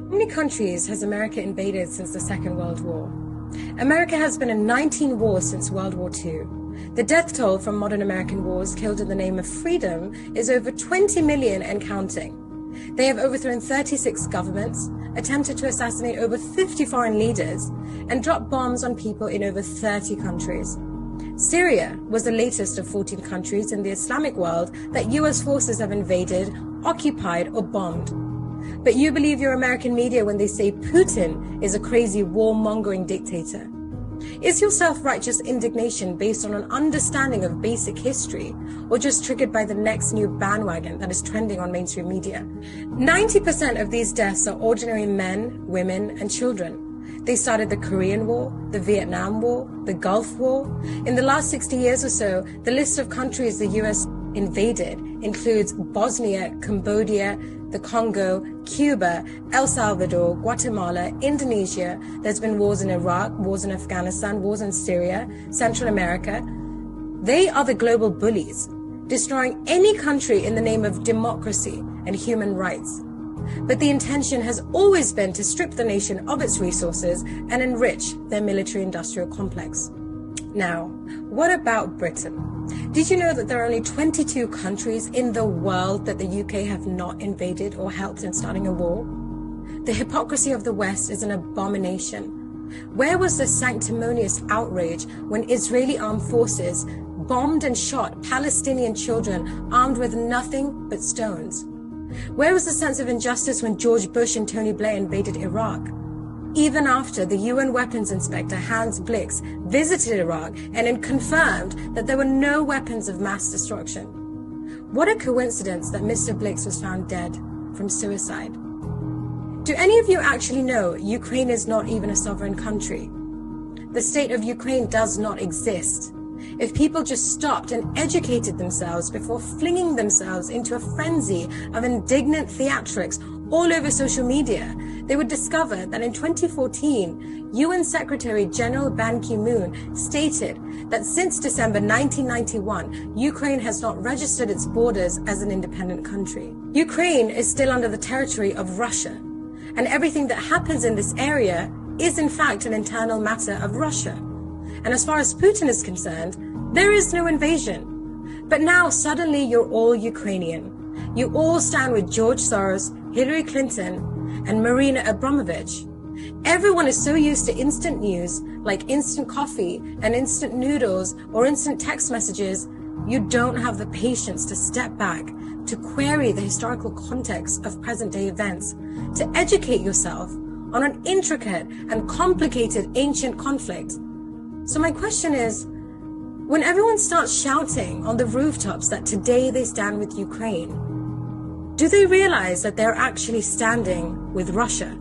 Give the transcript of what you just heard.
How many countries has America invaded since the Second World War? America has been in 19 wars since World War II. The death toll from modern American wars killed in the name of freedom is over 20 million and counting. They have overthrown 36 governments, attempted to assassinate over 50 foreign leaders, and dropped bombs on people in over 30 countries. Syria was the latest of 14 countries in the Islamic world that US forces have invaded, occupied, or bombed. But you believe your American media when they say Putin is a crazy war-mongering dictator. Is your self-righteous indignation based on an understanding of basic history, or just triggered by the next new bandwagon that is trending on mainstream media? 90% of these deaths are ordinary men, women, and children. They started the Korean War, the Vietnam War, the Gulf War. In the last 60 years or so, the list of countries the US invaded includes Bosnia, Cambodia, the Congo, Cuba, El Salvador, Guatemala, Indonesia. There's been wars in Iraq, wars in Afghanistan, wars in Syria, Central America. They are the global bullies, destroying any country in the name of democracy and human rights. But the intention has always been to strip the nation of its resources and enrich their military-industrial complex. Now, what about Britain? Did you know that there are only 22 countries in the world that the UK have not invaded or helped in starting a war? The hypocrisy of the West is an abomination. Where was the sanctimonious outrage when Israeli armed forces bombed and shot Palestinian children armed with nothing but stones? Where was the sense of injustice when George Bush and Tony Blair invaded Iraq? Even after the UN weapons inspector Hans Blix visited Iraq and confirmed that there were no weapons of mass destruction. What a coincidence that Mr. Blix was found dead from suicide. Do any of you actually know Ukraine is not even a sovereign country? The state of Ukraine does not exist. If people just stopped and educated themselves before flinging themselves into a frenzy of indignant theatrics all over social media, they would discover that in 2014, UN Secretary General Ban Ki-moon stated that since December 1991, Ukraine has not registered its borders as an independent country. Ukraine is still under the territory of Russia, and everything that happens in this area is in fact an internal matter of Russia. And as far as Putin is concerned, there is no invasion. But now suddenly you're all Ukrainian. You all stand with George Soros, Hillary Clinton, and Marina Abramovich. Everyone is so used to instant news, like instant coffee and instant noodles or instant text messages, you don't have the patience to step back, to query the historical context of present-day events, to educate yourself on an intricate and complicated ancient conflict. So my question is, when everyone starts shouting on the rooftops that today they stand with Ukraine, do they realize that they're actually standing with Russia?